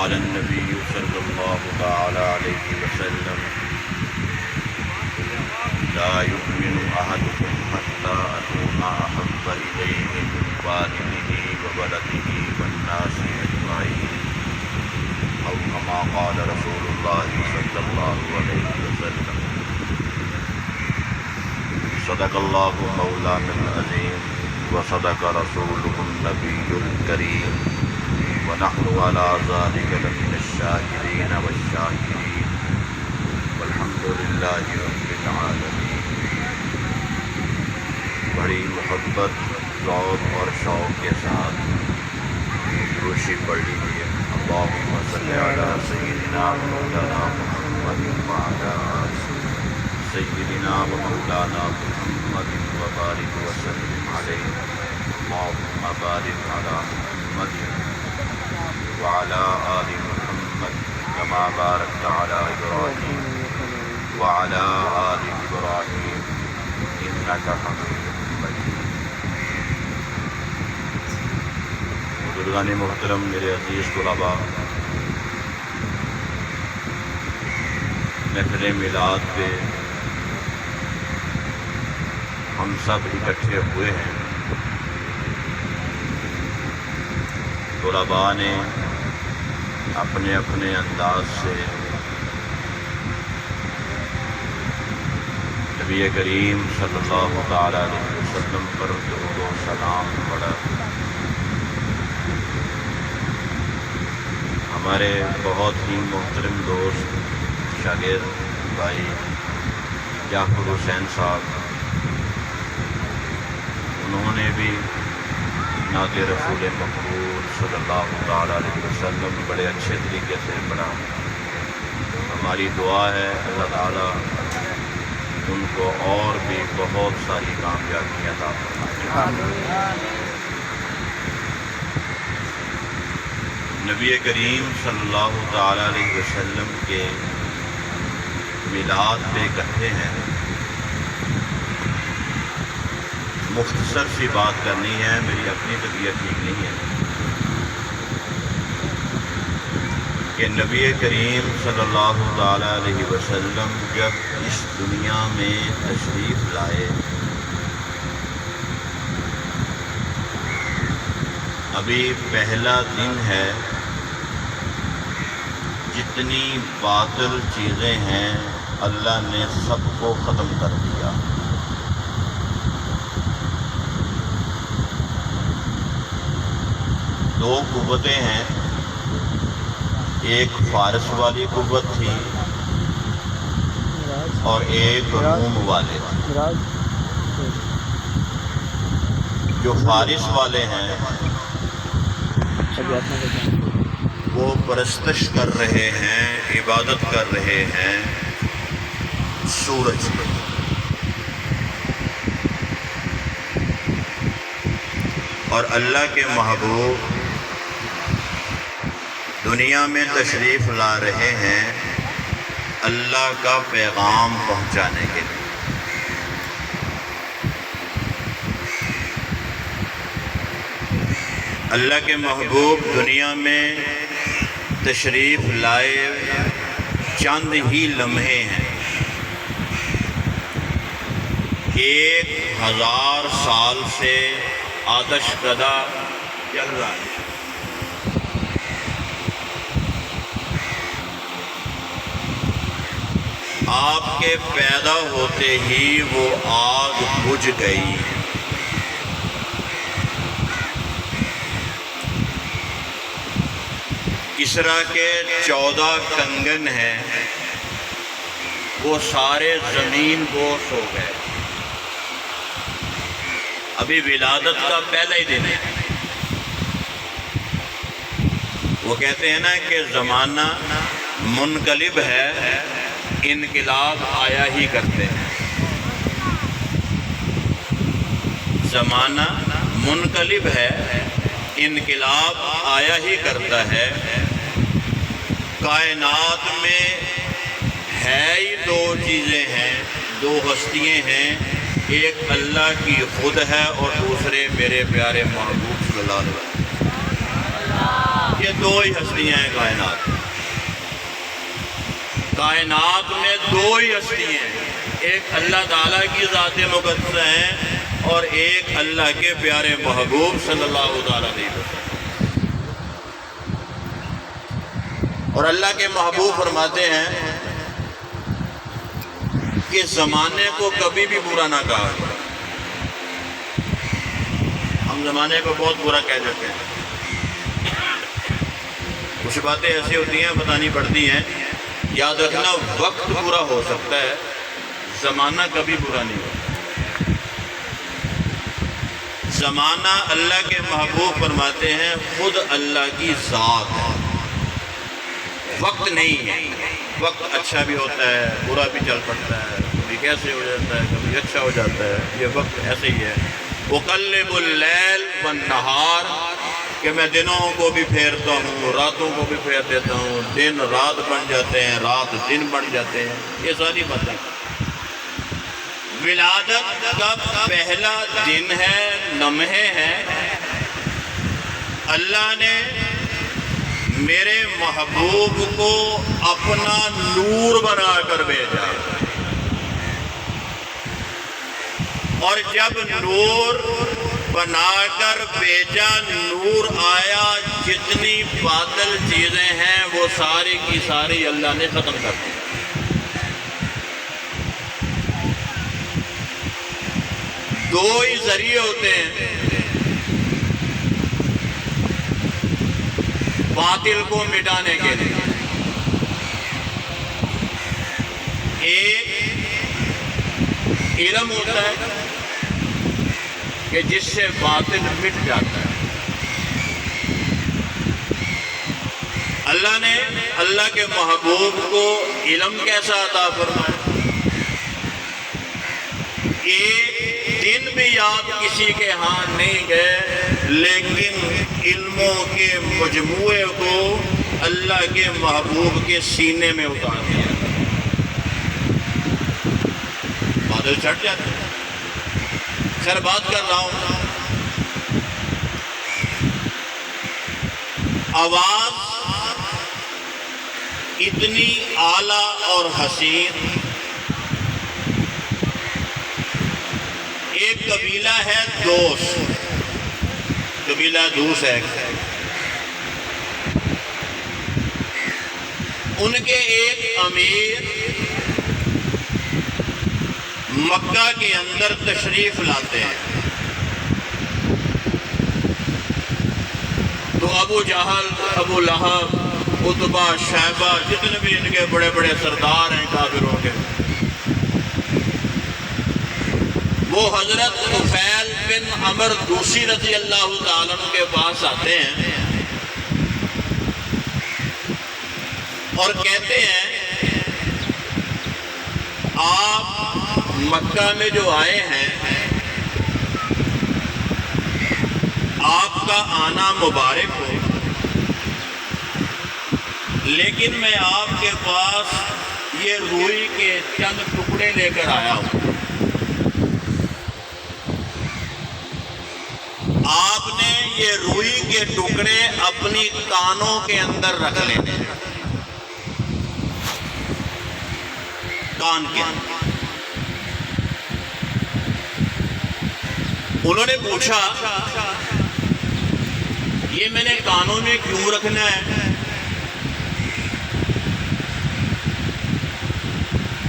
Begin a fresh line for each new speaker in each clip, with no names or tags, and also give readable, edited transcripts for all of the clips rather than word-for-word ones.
قال النبي صلى الله تعالى عليه وسلم لا يؤمن أحدكم حتى أكون أحب إليه من والده وولده والناس أجمعين أو كما قال رسول الله صلى الله عليه وسلم صدق الله مولانا العظيم وصدق رسوله النبي الكريم ونحن على ذلك لمن الشاكرين والشاكرين والحمد لله رب العالمين۔ بڑی محبت، ذوق اور شوق کے ساتھ روشی پڑھ لیجیے۔ اللہم صلی علی سیدنا مولانا محمد وعلی آل سیدنا مولانا محمد وبارک وسلم علیہ۔ اللہم بارک علی محمد وعلى آل محمد كما باركت على إبراهيم وعلى آل إبراهيم إنك حميد مجيد۔ بزرگان محترم، میرے عزیز طلباء، محفل میلاد پہ ہم سب اکٹھے ہوئے ہیں۔ طلباء نے اپنے اپنے انداز سے نبی کریم صلی اللہ تعالیٰ علیہ وسلم پر درود و سلام پڑھا۔ ہمارے بہت ہی محترم دوست شاگرد بھائی جعفر حسین صاحب، انہوں نے بھی نعت رسول مقبول صلی اللہ تعالیٰ علیہ وسلم بڑے اچھے طریقے سے پڑھا۔ ہماری دعا ہے اللہ تعالیٰ ان کو اور بھی بہت ساری کامیابی عطا فرمائے۔ نبی کریم صلی اللہ تعالیٰ علیہ وسلم کے میلاد پہ اکٹھے ہیں۔ مختصر سی بات کرنی ہے، میری اپنی طبیعت ٹھیک نہیں ہے کہ نبی کریم صلی اللہ تعالیٰ علیہ وسلم جب اس دنیا میں تشریف لائے، ابھی پہلا دن ہے، جتنی باطل چیزیں ہیں اللہ نے سب کو ختم کر دیا۔ دو قوتیں ہیں، ایک فارس والی قوت تھی اور ایک روم والے تھے۔ جو فارس والے ہیں وہ پرستش کر رہے ہیں، عبادت کر رہے ہیں سورج کی۔ اور اللہ کے محبوب دنیا میں تشریف لا رہے ہیں اللہ کا پیغام پہنچانے کے لیے۔ اللہ کے محبوب دنیا میں تشریف لائے چند ہی لمحے ہیں، 1000 سال سے آتش کدہ چل رہا ہے۔ آپ کے پیدا ہوتے ہی وہ آگ بجھ گئی۔ کسریٰ کے 14 کنگن ہیں، وہ سارے زمین بوس ہو گئے۔ ابھی ولادت کا پہلا ہی دن ہے۔ وہ کہتے ہیں نا کہ زمانہ منقلب ہے، انقلاب آیا ہی کرتے ہیں۔ زمانہ منقلب ہے، انقلاب آیا ہی کرتا ہے۔ کائنات میں ہے ہی دو چیزیں ہیں، دو ہستیاں ہیں، ایک اللہ کی خود ہے اور دوسرے میرے پیارے محبوب صلی اللہ علیہ وسلم۔ یہ دو ہی ہستیاں ہیں کائنات میں۔ کائنات میں دو ہی ہستیاں ہیں، ایک اللہ تعالیٰ کی ذات مقدس ہے اور ایک اللہ کے پیارے محبوب صلی اللہ تعالیٰ علیہ وسلم۔ اور اللہ کے محبوب فرماتے ہیں کہ زمانے کو کبھی بھی برا نہ کہا۔ ہم زمانے کو بہت برا کہہ دیتے ہیں، کچھ باتیں ایسی ہوتی ہیں بتانی پڑتی ہیں۔ یاد رکھنا، وقت برا ہو سکتا ہے، زمانہ کبھی برا نہیں ہوتا۔ زمانہ اللہ کے محبوب فرماتے ہیں خود اللہ کی ذات ہے، وقت نہیں ہے۔ وقت اچھا بھی ہوتا ہے، برا بھی چل پڑتا ہے، کبھی کیسے ہو جاتا ہے، کبھی اچھا ہو جاتا ہے، یہ وقت ایسے ہی ہے۔ اقلب اللیل والنہار، کہ میں دنوں کو بھی پھیرتا ہوں، راتوں کو بھی پھیر دیتا ہوں، دن رات بن جاتے ہیں، رات دن بن جاتے ہیں، یہ ساری باتیں۔ ولادت کا پہلا دن ہے، لمحے ہیں، اللہ نے میرے محبوب کو اپنا نور بنا کر بھیجا، اور جب نور بنا کر بھیجا، نور آیا، جتنی باطل چیزیں ہیں وہ ساری کی ساری اللہ نے ختم کر دی۔ دو ہی ذریعے ہوتے ہیں باطل کو مٹانے کے لیے، ایک علم ہوتا ہے کہ جس سے باطل مٹ جاتا ہے۔ اللہ نے اللہ کے محبوب کو علم کیسا عطا فرمایا؟ ایک دن بھی یاد کسی کے ہاں نہیں گئے، لیکن علموں کے مجموعے کو اللہ کے محبوب کے سینے میں اتار دیا، بادل چھٹ جاتے ہیں۔ خیر بات کر رہا ہوں، آواز اتنی اعلیٰ اور حسین، ایک قبیلہ ہے دوس، قبیلہ دوس ہے، ان کے ایک امیر مکہ کے اندر تشریف لاتے ہیں، تو ابو جہل، ابو لہب، عتبہ، شیبہ، جتنے بھی ان کے بڑے بڑے سردار ہیں کافروں کے، وہ حضرت طفیل بن عمر دوسی رضی اللہ تعالیٰ عنہ کے پاس آتے ہیں اور کہتے ہیں آپ مکہ میں جو آئے ہیں، آپ کا آنا مبارک ہو، لیکن میں آپ کے پاس یہ روئی کے چند ٹکڑے لے کر آیا ہوں۔ آپ نے یہ روئی کے ٹکڑے اپنی کانوں کے اندر رکھ لینے ہیں، کان کے اندر۔ انہوں نے پوچھا یہ میں نے کانوں میں کیوں رکھنا ہے؟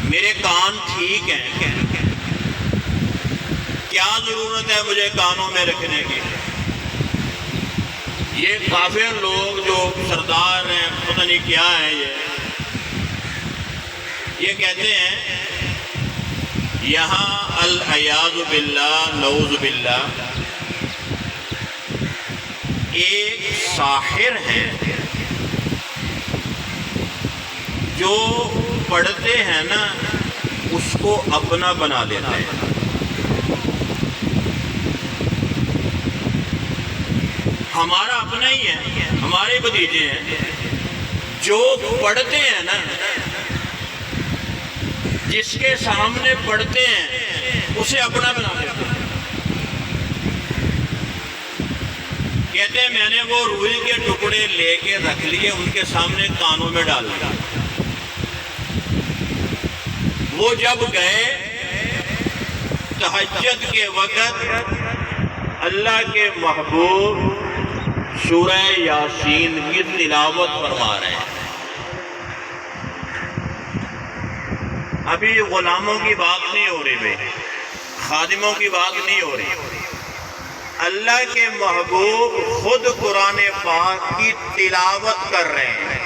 میرے کان ٹھیک ہیں، کیا ضرورت ہے مجھے کانوں میں رکھنے کی؟ یہ کافر لوگ جو سردار ہیں، پتہ نہیں کیا ہے، یہ کہتے ہیں یہاں العیاذ باللہ، نعوذ باللہ، ایک ساحر ہے جو پڑھتے ہیں نا اس کو اپنا بنا لیتے ہیں۔ ہمارا اپنا ہی ہے، ہمارے بھتیجے ہیں، جو پڑھتے ہیں نا، جس کے سامنے پڑھتے ہیں اسے اپنا بنا لیتے ہیں۔ کہتے ہیں میں نے وہ روئی کے ٹکڑے لے کے رکھ لیے، ان کے سامنے کانوں میں ڈال دیا۔ وہ جب گئے تہجد کے وقت اللہ کے محبوب سورہ یاسین کی تلاوت فرما رہے ہیں۔ ابھی غلاموں کی بات نہیں ہو رہی بھائی، خادموں کی بات نہیں ہو رہی، اللہ کے محبوب خود قرآن پاک کی تلاوت کر رہے ہیں۔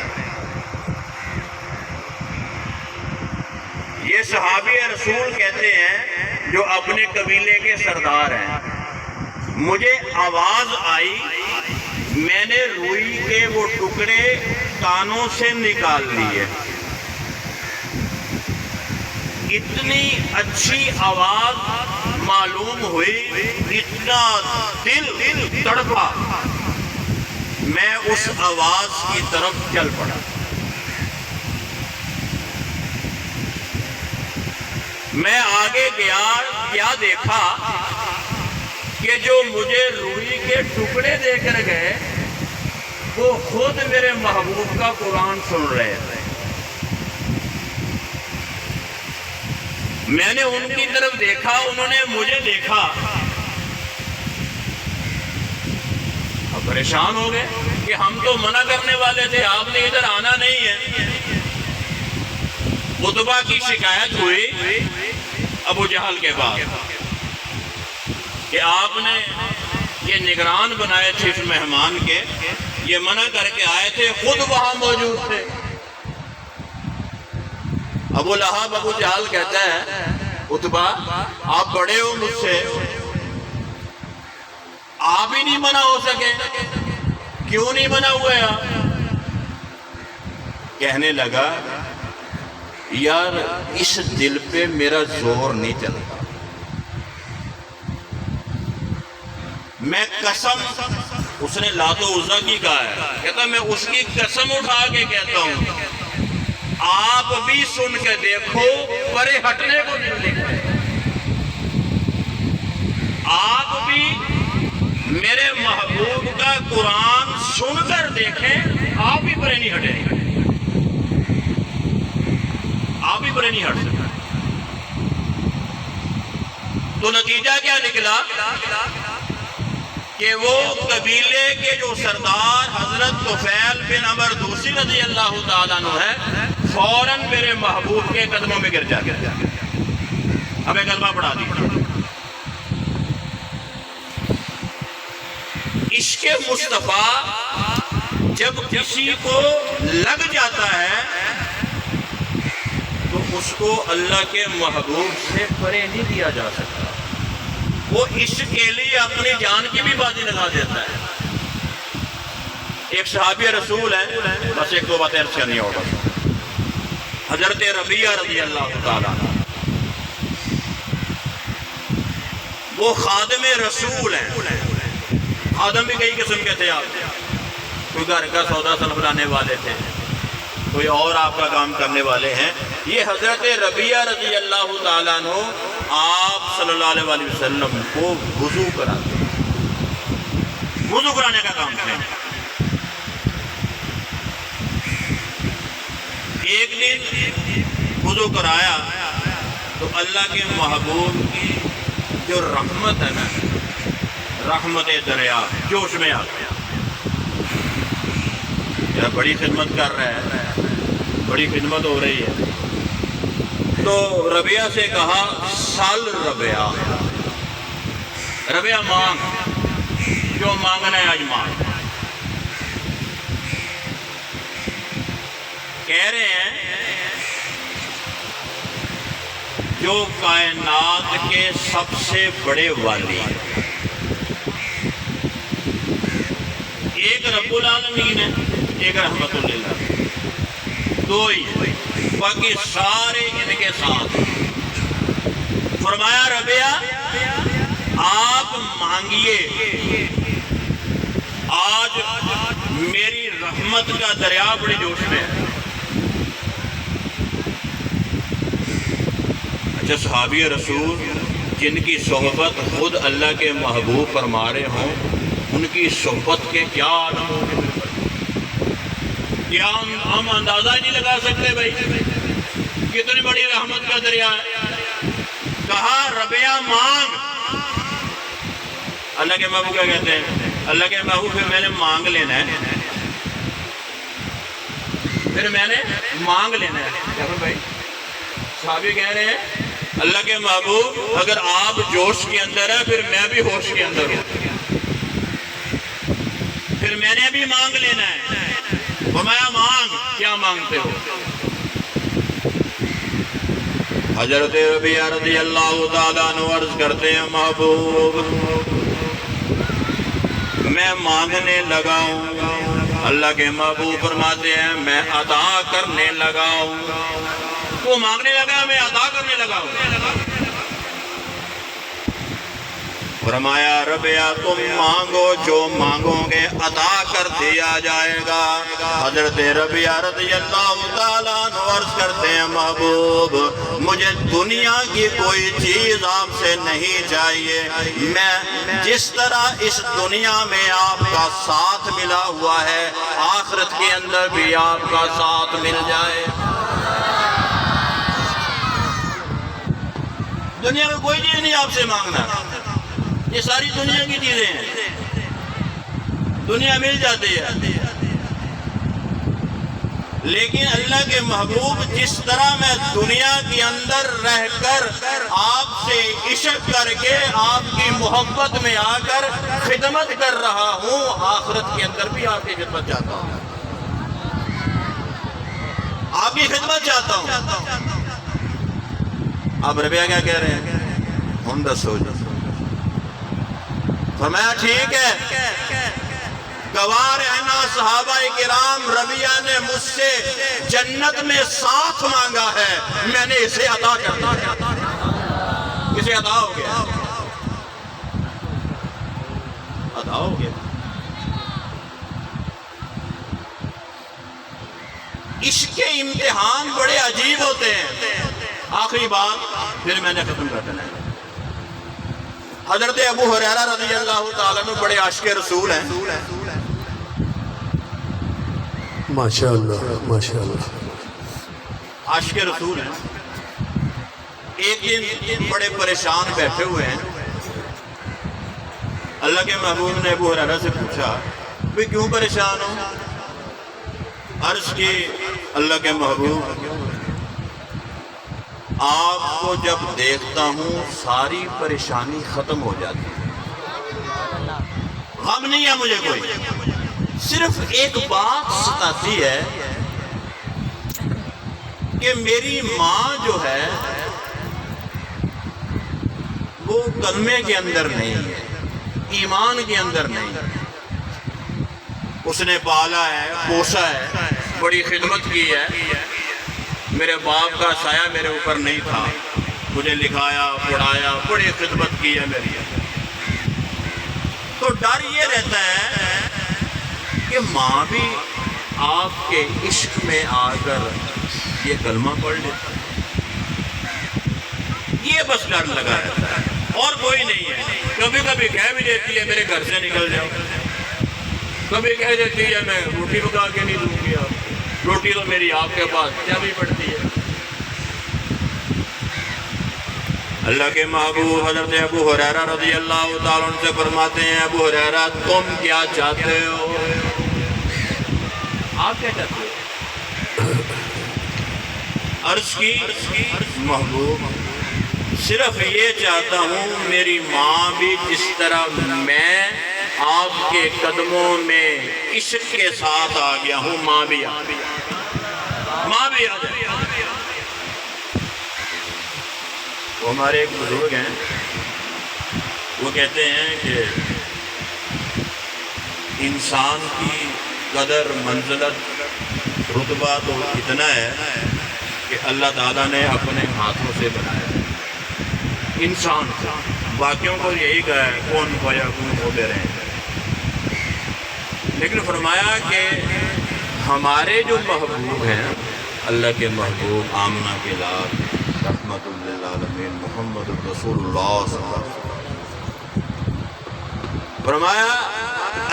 یہ صحابی رسول کہتے ہیں جو اپنے قبیلے کے سردار ہیں، مجھے آواز آئی، میں نے روئی کے وہ ٹکڑے کانوں سے نکال لیے، اتنی اچھی آواز معلوم ہوئی، اتنا دل تڑپا، میں اس آواز کی طرف چل پڑا۔ میں آگے گیا، کیا دیکھا کہ جو مجھے روئی کے ٹکڑے دے کر گئے وہ خود میرے محبوب کا قرآن سن رہے تھے۔ میں نے ان کی طرف دیکھا، انہوں نے مجھے دیکھا، اب پریشان ہو گئے کہ ہم تو منع کرنے والے تھے، آپ نے ادھر آنا نہیں ہے۔ عتبہ کی شکایت ہوئی ابو جہل کے بعد کہ آپ نے یہ نگران بنائے تھے اس مہمان کے، یہ منع کر کے آئے تھے، خود وہاں موجود تھے۔ ابو لہب ابو جہل کہتا ہے عتبہ آپ بڑے ہو مجھ سے، آپ ہی نہیں منع ہو سکے، کیوں نہیں منع ہوئے آپ؟ کہنے لگا یار اس دل پہ میرا زور نہیں چلتا، میں قسم، اس نے لات و عزیٰ کی کہا ہے، کہتا میں اس کی قسم اٹھا کے کہتا ہوں آپ بھی سن کے دیکھو، پرے ہٹنے کو دل نہیں کرے، آپ بھی میرے محبوب کا قرآن سن کر دیکھیں، آپ بھی پرے نہیں ہٹیں، آپ بھی پرے نہیں ہٹ سکتے۔ تو نتیجہ کیا نکلا کہ وہ قبیلے کے جو سردار حضرت طفیل بن عمر دوسی رضی اللہ تعالیٰ عنہ ہے، فوراً میرے محبوب کے قدموں میں گر جاتے ہیں، ہمیں کلمہ پڑھا دی۔ عشق مصطفیٰ جب کسی کو لگ جاتا ہے تو اس کو اللہ کے محبوب سے پرے نہیں دیا جا سکتا، وہ عشق کے لیے اپنی جان کی بھی بازی لگا دیتا ہے۔ ایک صحابی رسول ہے، بس ایک دو باتیں عرض کرنی ہوگا، حضرت ربیعہ رضی اللہ تعالیٰ عنہ، وہ خادم رسول ہیں۔ خادم بھی کئی قسم کے تھے، آپ کوئی گھر کا سودا سنبھلانے والے تھے، کوئی اور آپ کا کام کرنے والے ہیں۔ یہ حضرت ربیعہ رضی اللہ تعالیٰ عنہ آپ صلی اللہ علیہ وآلہ وسلم کو وضو کراتے، وضو کرانے کا کام کریں۔ ایک دن وضو کرایا تو اللہ کے محبوب کی جو رحمت ہے نا، رحمت دریا جوش میں آ گیا، یہ بڑی خدمت کر رہا ہے، بڑی خدمت ہو رہی ہے۔ تو ربیعہ سے کہا سال ربیعہ، ربیعہ مانگ، جو مانگنا ہے آج مانگ۔ کہہ رہے ہیں جو کائنات کے سب سے بڑے والی، ایک رب العالمین ہے، ایک رحمت للہ، دو ہی، باقی سارے ان کے ساتھ۔ فرمایا ربیعہ آپ مانگیے، آج میری رحمت کا دریا بڑی جوش میں ہے۔ اچھا، صحابی رسول جن کی صحبت خود اللہ کے محبوب فرما رہے ہوں، ان کی صحبت کے کیا عالم ہوں گے، کیا ہم اندازہ ہی نہیں لگا سکتے بھائی کتنی بڑی رحمت کا دریا ہے۔ کہا ربیہ مانگ، اللہ کے محبوب کیا کہتے ہیں؟ اللہ کے محبوب پھر میں نے مانگ لینا ہے، پھر میں نے مانگ لینا ہے۔ کیا بھائی صحابی کہہ رہے ہیں اللہ کے محبوب اگر آپ جوش کے اندر ہے پھر میں بھی ہوش کے اندر ہوں، پھر میں نے بھی مانگ لینا ہے۔ فرمایا مانگ، کیا مانگتے ہو؟ حضرت ربیہ رضی اللہ تعالیٰ عنہ عرض کرتے ہیں محبوب میں مانگنے لگا ہوں۔ اللہ کے محبوب فرماتے ہیں میں عطا کرنے لگا ہوں۔ وہ مانگنے لگا میں عطا کرنے لگا ہوں۔ فرمایا ربیہ تم مانگو، جو مانگو گے عطا کر دیا جائے گا۔ حضرت ربیہ رضی اللہ تعالیٰ عنہ عرض کرتے ہیں محبوب مجھے دنیا کی کوئی چیز آپ سے نہیں چاہیے، میں جس طرح اس دنیا میں آپ کا ساتھ ملا ہوا ہے آخرت کے اندر بھی آپ کا ساتھ مل جائے۔ دنیا میں کوئی چیز نہیں آپ سے مانگنا، یہ ساری دنیا کی چیزیں ہیں، دنیا مل جاتی ہے، لیکن اللہ کے محبوب جس طرح میں دنیا کے اندر رہ کر آپ سے عشق کر کے آپ کی محبت میں آ کر خدمت کر رہا ہوں، آخرت کے اندر بھی آپ کی خدمت چاہتا ہوں، آپ کی خدمت چاہتا ہوں۔ اب ربیہ کیا کہہ رہے ہیں؟ ہم دسو جی۔ فرمایا ٹھیک ہے، گواہ رہنا صحابہ کرام ربیہ نے مجھ سے جنت میں ساتھ مانگا ہے، میں نے اسے عطا کر دیا، اسے عطا ہو گیا، عطا ہو گیا۔ عشق کے امتحان بڑے عجیب ہوتے ہیں۔ آخری بات پھر میں نے ختم کر دینا ہے۔ حضرت ابو ہریرہ رضی اللہ تعالیٰ عنہ بڑے عاشق رسول ہیں،
ماشاءاللہ ماشاءاللہ،
عاشق رسول ہیں۔ ایک دن بڑے پریشان بیٹھے ہوئے ہیں، اللہ کے محبوب نے ابو ہریرہ سے پوچھا بھئی کیوں پریشان ہو؟ عرض کی اللہ کے محبوب آپ کو جب دیکھتا ہوں ساری پریشانی ختم ہو جاتی ہے، غم نہیں ہے مجھے کوئی، صرف ایک بات ستاتی ہے کہ میری ماں جو ہے وہ کلمے کے اندر نہیں ہے، ایمان کے اندر نہیں ہے، اس نے پالا ہے، پوسا ہے، بڑی خدمت کی ہے، میرے باپ کا سایہ میرے اوپر نہیں تھا، مجھے لکھایا پڑھایا، بڑی خدمت کی ہے میری، تو ڈر یہ رہتا ہے کہ ماں بھی آپ کے عشق میں آ کر یہ کلمہ پڑھ لیتا ہے، یہ بس ڈر لگا رہتا ہے اور کوئی نہیں ہے۔ کبھی کبھی کہہ بھی دیتی ہے میرے گھر سے نکل جاؤ، کبھی کہہ دیتی ہے میں روٹی پکا کے نہیں دوں گی، آپ روٹی تو میری آپ کے پاس جانی پڑتی ہے۔ اللہ کے محبوب حضرت ابو ہریرہ رضی اللہ تعالیٰ عنہ سے فرماتے ہیں ابو ہریرہ تم کیا چاہتے ہو؟ آپ کیا چاہتے ہو؟ عرض کی محبوب صرف یہ چاہتا ہوں میری ماں بھی جس طرح میں آپ کے قدموں میں عشق کے ساتھ آ گیا ہوں، ماں بھی آ جائے۔ وہ ہمارے ایک بزرگ ہیں، وہ کہتے ہیں کہ انسان کی قدر منزلت رتبہ تو اتنا ہے کہ اللہ تعالیٰ نے اپنے ہاتھوں سے بنایا انسان کو، باقیوں کو یہی کہا ہے کون فیکون ہوتے رہیں، لیکن فرمایا کہ ہمارے جو محبوب ہیں اللہ کے محبوب آمنہ کے لال رحمت للعالمین محمد رسول اللہ صلی اللہ علیہ وسلم، فرمایا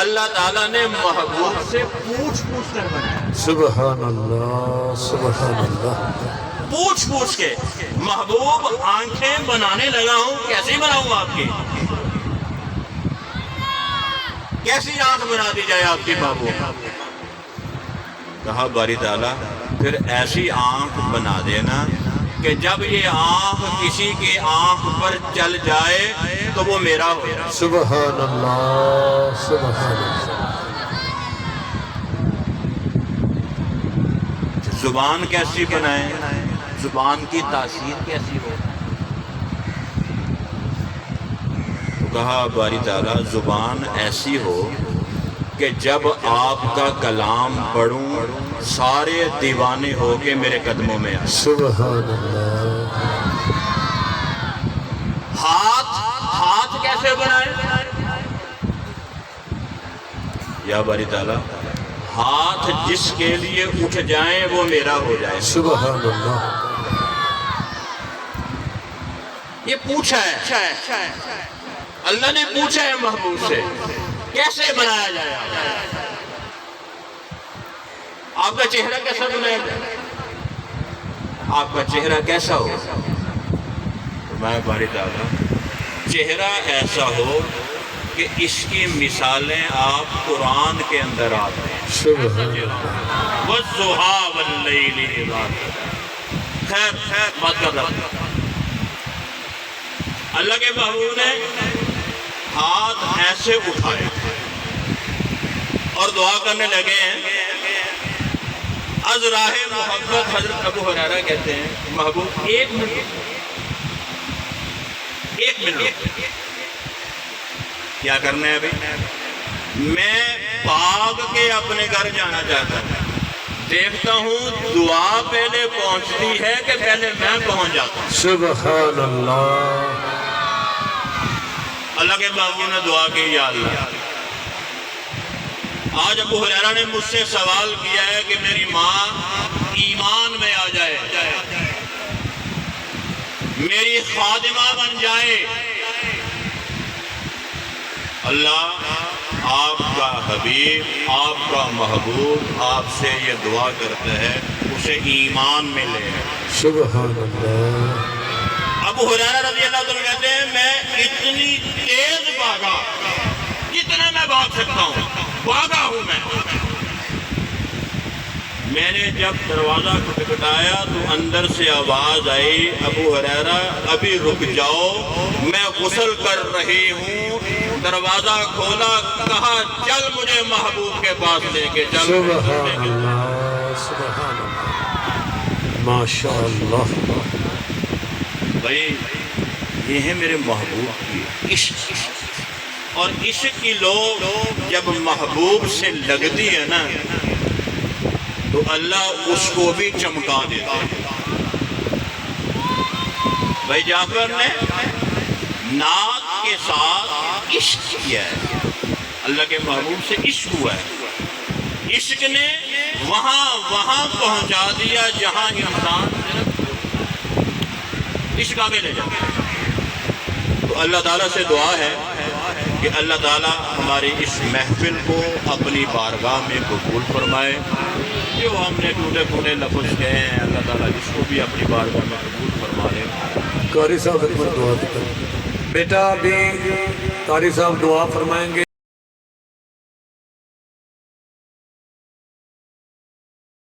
اللہ تعالیٰ نے محبوب سے پوچھ پوچھ کر بنایا،
سبحان اللہ سبحان اللہ
پوچھ پوچھ کے۔ محبوب آنکھیں بنانے لگا ہوں، کیسی بناؤں آپ کی؟ کیسی آنکھ بنا دی جائے آپ کی محبوب؟ کہا باری تعالیٰ پھر ایسی آنکھ بنا دینا کہ جب یہ آنکھ کسی کی آنکھ پر چل جائے تو وہ میرا ہو جائے۔
سبحان اللہ سبحان اللہ
زبان کیسی بنائے، زبان کی تاثیر کیسی ہو؟ تو کہا باری تعالیٰ زبان ایسی ہو کہ جب آپ کا کلام پڑھوں سارے دیوانے ہو کے میرے قدموں میں آئے۔
سبحان اللہ
ہاتھ کیسے بنائے یا باری تعالیٰ؟ ہاتھ جس کے لیے اٹھ جائیں وہ میرا ہو جائے۔
سبحان اللہ
یہ پوچھا ہے اللہ نے، پوچھا ہے محبوب سے کیسے بنایا جائے، آپ کا چہرہ کیسا بنایا جائے، آپ کا چہرہ کیسا ہو؟ میں باری تعالیٰ چہرہ ایسا ہو کہ اس کی مثالیں آپ قرآن کے اندر آتے ہیں۔
سبحان اللہ
وَالضُّحَىٰ وَاللَّيْلِ إِذَا سَجَىٰ۔ خیر بات کر رہا ہوں۔ اللہ کے محبوب نے ہاتھ ایسے اٹھائے اور دعا کرنے لگے ہیں۔ از راہ محبت حضرت ابو ہریرہ کہتے ہیں محبوب ایک منٹ کیا کرنا ہے ابھی؟ میں بھاگ کے اپنے گھر جانا چاہتا ہوں، دیکھتا ہوں دعا پہلے پہنچتی ہے کہ پہلے میں پہنچ جاتا ہوں۔
سبحان اللہ
اللہ کے محبوب نے دعا کی یا اللہ آج ابو ہریرہ نے مجھ سے سوال کیا ہے کہ میری ماں ایمان میں آ جائے، میری خادمہ بن جائے۔ اللہ آپ کا حبیب، آپ کا محبوب آپ سے یہ دعا کرتا ہے اسے ایمان میں لے۔
سبحان اللہ
ابو ہریرہ رضی اللہ عنہ کہتے ہیں میں اتنی تیز بھاگا جتنا میں بھاگ سکتا ہوں، بھاگا ہوں میں نے جب دروازہ کھٹکھٹایا تو اندر سے آواز آئی ابو ہریرہ ابھی رک جاؤ میں غسل کر رہی ہوں۔ دروازہ کھولا، کہا چل مجھے محبوب کے پاس لے کے چل۔
سبحان اللہ سبحان اللہ ماشاء اللہ
بھائی یہ ہے میرے محبوب کی عشق، اور عشق کی لو جب محبوب سے لگتی ہے نا تو اللہ اس کو بھی چمکا دیتا ہے۔ بھائی جعفر نے نعت کے ساتھ عشق کیا ہے، اللہ کے محبوب سے عشق ہوا ہے، عشق نے وہاں پہنچا دیا جہاں انسان عشق آگے لے جاتا ہے۔ تو اللہ تعالیٰ سے دعا ہے کہ اللہ تعالیٰ ہماری اس محفل کو اپنی بارگاہ میں قبول فرمائے۔ جو ہم نے ٹوٹے پھوٹے لفظ کہے ہیں اللہ تعالیٰ اس کو بھی اپنی بارگاہ میں قبول فرما لے۔
قاری صاحب ایک بار دعا کریں بیٹا، ابھی قاری صاحب دعا فرمائیں گے۔